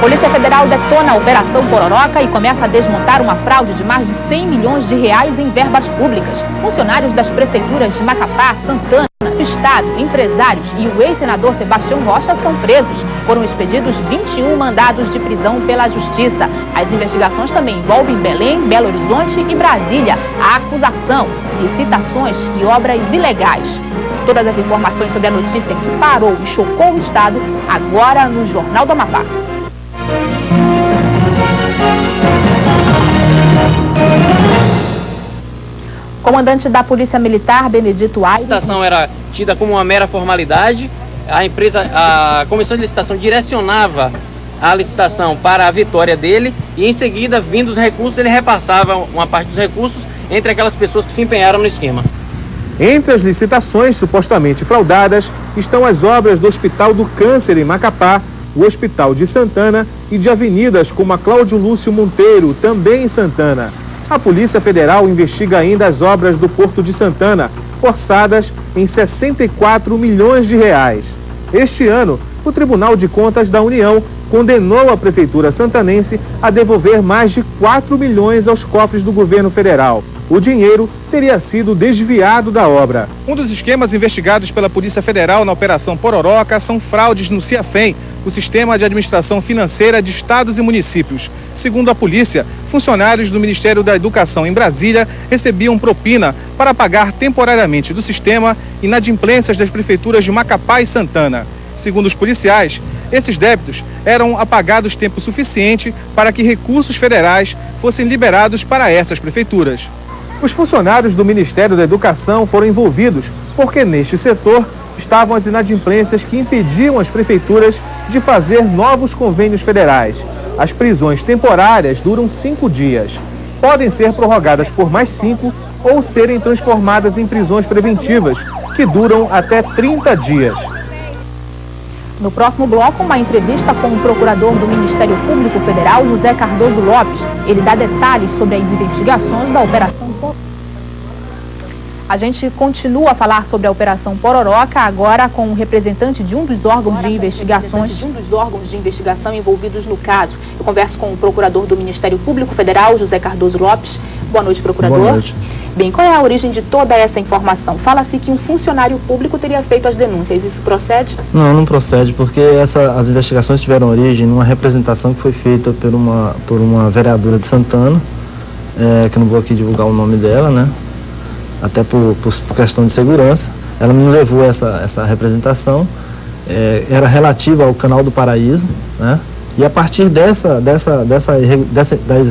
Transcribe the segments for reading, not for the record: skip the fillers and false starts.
Polícia Federal detona a Operação Pororoca e começa a desmontar uma fraude de mais de 100 milhões de reais em verbas públicas. Funcionários das prefeituras de Macapá, Santana, do Estado, empresários e o ex-senador Sebastião Rocha são presos. Foram expedidos 21 mandados de prisão pela Justiça. As investigações também envolvem Belém, Belo Horizonte e Brasília. A acusação, licitações e obras ilegais. Todas as informações sobre a notícia que parou e chocou o Estado, agora no Jornal do Amapá. Comandante da Polícia Militar, Benedito Aires. A licitação era tida como uma mera formalidade. A comissão de licitação direcionava a licitação para a vitória dele e, em seguida, vindo os recursos, ele repassava uma parte dos recursos entre aquelas pessoas que se empenharam no esquema. Entre as licitações supostamente fraudadas estão as obras do Hospital do Câncer em Macapá, o Hospital de Santana e de avenidas como a Cláudio Lúcio Monteiro, também em Santana. A Polícia Federal investiga ainda as obras do Porto de Santana, orçadas em 64 milhões de reais. Este ano, o Tribunal de Contas da União condenou a Prefeitura santanense a devolver mais de 4 milhões aos cofres do governo federal. O dinheiro teria sido desviado da obra. Um dos esquemas investigados pela Polícia Federal na Operação Pororoca são fraudes no CIAFEM, o Sistema de Administração Financeira de Estados e Municípios. Segundo a polícia, funcionários do Ministério da Educação em Brasília recebiam propina para pagar temporariamente do sistema inadimplências das prefeituras de Macapá e Santana. Segundo os policiais, esses débitos eram apagados tempo suficiente para que recursos federais fossem liberados para essas prefeituras. Os funcionários do Ministério da Educação foram envolvidos porque neste setor estavam as inadimplências que impediam as prefeituras de fazer novos convênios federais. As prisões temporárias duram 5 dias. Podem ser prorrogadas por mais 5 ou serem transformadas em prisões preventivas, que duram até 30 dias. No próximo bloco, uma entrevista com o procurador do Ministério Público Federal, José Cardoso Lopes. Ele dá detalhes sobre as investigações da Operação Pororoca. A gente continua a falar sobre a Operação Pororoca, agora com o representante de um dos órgãos de investigação envolvidos no caso. Eu converso com o procurador do Ministério Público Federal, José Cardoso Lopes. Boa noite, procurador. Boa noite. Bem, qual é a origem de toda essa informação? Fala-se que um funcionário público teria feito as denúncias. Isso procede? Não procede, porque as investigações tiveram origem numa representação que foi feita por uma vereadora de Santana, que eu não vou aqui divulgar o nome dela, né? Até por questão de segurança. Ela me levou essa representação, era relativa ao Canal do Paraíso, né? E a partir das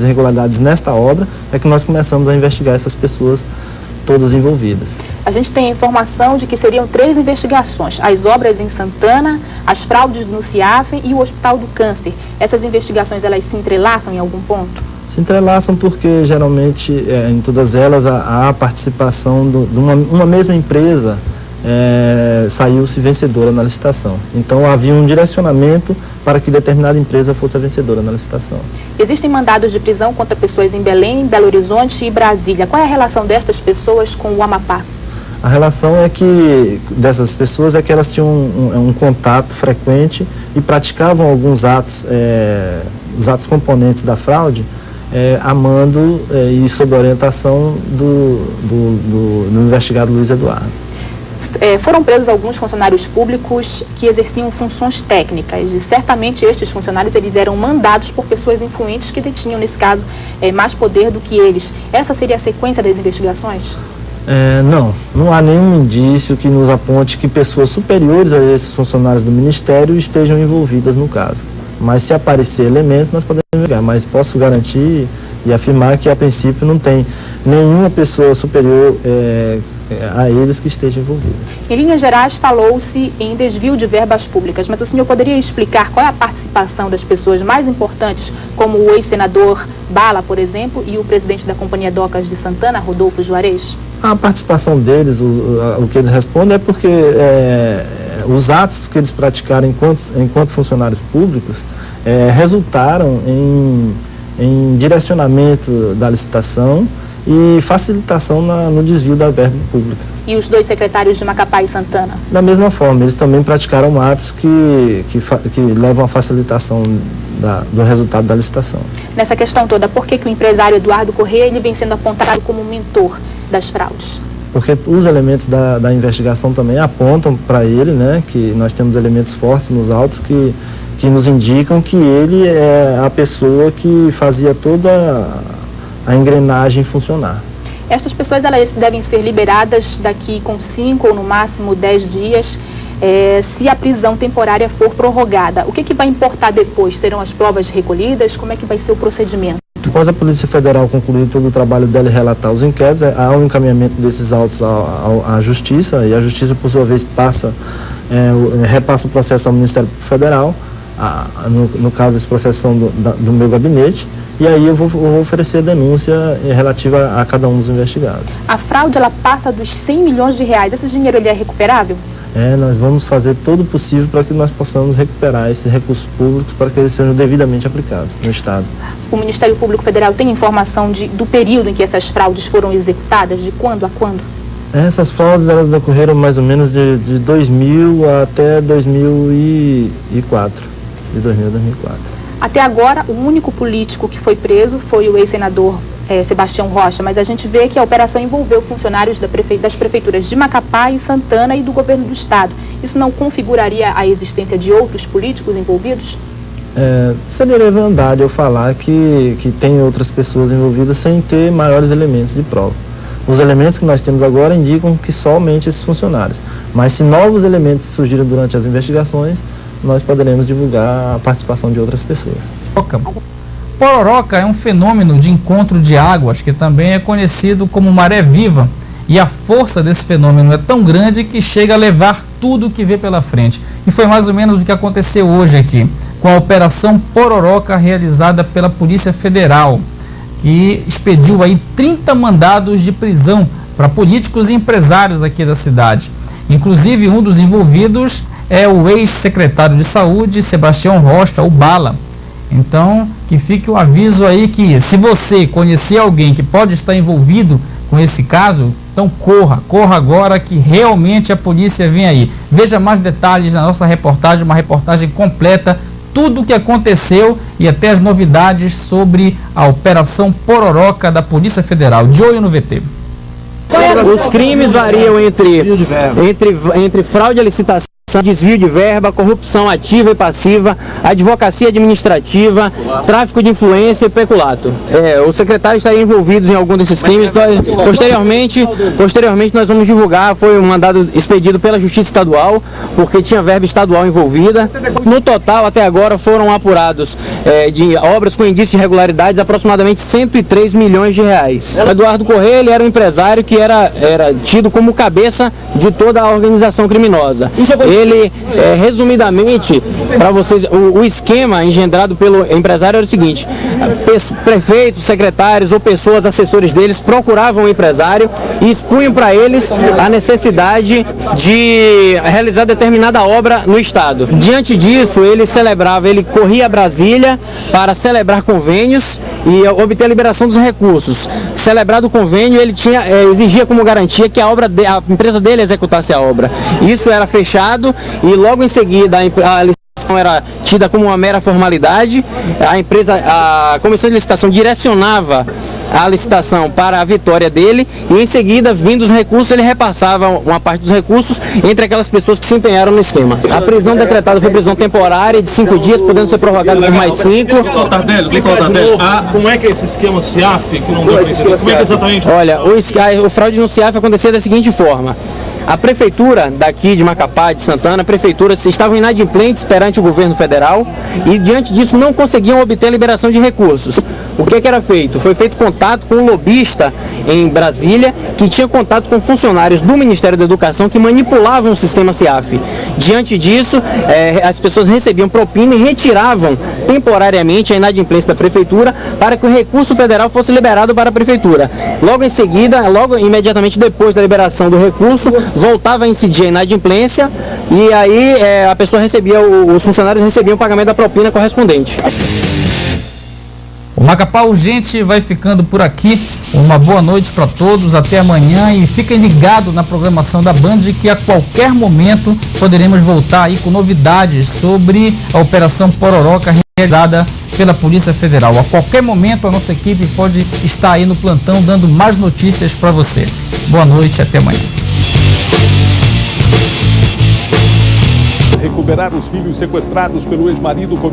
irregularidades nesta obra é que nós começamos a investigar essas pessoas todas envolvidas. A gente tem a informação de que seriam 3 investigações: as obras em Santana, as fraudes no CIAFEM e o Hospital do Câncer. Essas investigações, elas se entrelaçam em algum ponto? Se entrelaçam porque geralmente em todas elas há a participação de uma mesma empresa saiu-se vencedora na licitação. Então havia um direcionamento para que determinada empresa fosse a vencedora na licitação. Existem mandados de prisão contra pessoas em Belém, Belo Horizonte e Brasília. Qual é a relação destas pessoas com o Amapá? A relação dessas pessoas é que elas tinham um contato frequente e praticavam alguns atos, os atos componentes da fraude, a mando e sob a orientação do investigado Luiz Eduardo. Foram presos alguns funcionários públicos que exerciam funções técnicas e certamente estes funcionários eles eram mandados por pessoas influentes que detinham, nesse caso, mais poder do que eles. Essa seria a sequência das investigações? Não há nenhum indício que nos aponte que pessoas superiores a esses funcionários do Ministério estejam envolvidas no caso. Mas se aparecer elementos, nós podemos investigar. Mas posso garantir e afirmar que, a princípio, não tem nenhuma pessoa superior a eles que esteja envolvida. Em linhas gerais, falou-se em desvio de verbas públicas, mas o senhor poderia explicar qual é a participação das pessoas mais importantes, como o ex-senador Bala, por exemplo, e o presidente da Companhia Docas de Santana, Rodolfo Juarez? A participação deles, o que eles respondem é porque os atos que eles praticaram enquanto funcionários públicos resultaram em direcionamento da licitação e facilitação no desvio da verba pública. E os dois secretários de Macapá e Santana? Da mesma forma, eles também praticaram atos que levam à facilitação do resultado da licitação. Nessa questão toda, por que o empresário Eduardo Corrêa ele vem sendo apontado como mentor das fraudes? Porque os elementos da investigação também apontam para ele, né, que nós temos elementos fortes nos autos que nos indicam que ele é a pessoa que fazia toda a engrenagem funcionar. Estas pessoas elas devem ser liberadas daqui com 5 ou no máximo 10 dias, se a prisão temporária for prorrogada. O que vai importar depois? Serão as provas recolhidas? Como é que vai ser o procedimento? Após a Polícia Federal concluir todo o trabalho dela e relatar os inquéritos, há um encaminhamento desses autos à Justiça, e a Justiça, por sua vez, repassa o processo ao Ministério Federal, no caso, esse processo são do meu gabinete, e aí eu vou oferecer denúncia relativa a cada um dos investigados. A fraude, ela passa dos 100 milhões de reais. Esse dinheiro ele é recuperável? Nós vamos fazer todo o possível para que nós possamos recuperar esses recursos públicos para que eles sejam devidamente aplicados no Estado. O Ministério Público Federal tem informação do período em que essas fraudes foram executadas, de quando a quando? Essas fraudes elas decorreram mais ou menos de 2000 até 2004, de 2000 a 2004. Até agora, o único político que foi preso foi o ex-senador Sebastião Rocha, mas a gente vê que a operação envolveu funcionários das prefeituras de Macapá e Santana e do governo do estado. Isso não configuraria a existência de outros políticos envolvidos? Seria leviandade eu falar que tem outras pessoas envolvidas sem ter maiores elementos de prova. Os elementos que nós temos agora indicam que somente esses funcionários. Mas se novos elementos surgirem durante as investigações, nós poderemos divulgar a participação de outras pessoas. Pororoca é um fenômeno de encontro de águas que também é conhecido como maré viva, e a força desse fenômeno é tão grande que chega a levar tudo o que vê pela frente. E foi mais ou menos o que aconteceu hoje aqui, com a Operação Pororoca realizada pela Polícia Federal, que expediu aí 30 mandados de prisão para políticos e empresários aqui da cidade. Inclusive, um dos envolvidos é o ex-secretário de Saúde, Sebastião Rocha, o Bala. Então, que fique o aviso aí que se você conhecer alguém que pode estar envolvido com esse caso, então corra agora que realmente a polícia vem aí. Veja mais detalhes na nossa reportagem, uma reportagem completa, tudo o que aconteceu e até as novidades sobre a Operação Pororoca da Polícia Federal. De olho no VT. Os crimes variam entre fraude à licitação, desvio de verba, corrupção ativa e passiva, advocacia administrativa, tráfico de influência e peculato. Os secretários estariam envolvidos em algum desses crimes. Posteriormente nós vamos divulgar, foi um mandado expedido pela Justiça Estadual, porque tinha verba estadual envolvida. No total, até agora, foram apurados de obras com indício de irregularidades aproximadamente 103 milhões de reais. Eduardo Corrêa, ele era um empresário que era tido como cabeça de toda a organização criminosa. Ele, resumidamente, para vocês, o esquema engendrado pelo empresário era o seguinte: prefeitos, secretários ou pessoas, assessores deles, procuravam o empresário e expunham para eles a necessidade de realizar determinada obra no estado. Diante disso, ele corria a Brasília para celebrar convênios e obter a liberação dos recursos. Celebrado o convênio, ele exigia como garantia que a empresa dele executasse a obra. Isso era fechado e logo em seguida a licitação era tida como uma mera formalidade. A comissão de licitação direcionava a licitação para a vitória dele e em seguida, vindo os recursos, ele repassava uma parte dos recursos entre aquelas pessoas que se empenharam no esquema. A prisão decretada foi prisão temporária de 5 dias, podendo ser prorrogada por mais 5. Como é que é esse esquema CIAF? Como é que exatamente? Olha, o fraude no CIAF acontecia da seguinte forma: a prefeitura daqui de Macapá, de Santana, a prefeitura estavam inadimplentes perante o governo federal e diante disso não conseguiam obter a liberação de recursos. O que era feito? Foi feito contato com um lobista em Brasília que tinha contato com funcionários do Ministério da Educação que manipulavam o sistema CIAF. Diante disso, as pessoas recebiam propina e retiravam temporariamente a inadimplência da prefeitura para que o recurso federal fosse liberado para a prefeitura. Logo em seguida, imediatamente depois da liberação do recurso, voltava a incidir a inadimplência e aí a pessoa os funcionários recebiam o pagamento da propina correspondente. O Macapá Urgente vai ficando por aqui. Uma boa noite para todos, até amanhã, e fiquem ligados na programação da Band, que a qualquer momento poderemos voltar aí com novidades sobre a Operação Pororoca realizada pela Polícia Federal. A qualquer momento a nossa equipe pode estar aí no plantão dando mais notícias para você. Boa noite, até amanhã. Recuperar os filhos sequestrados pelo ex-marido começa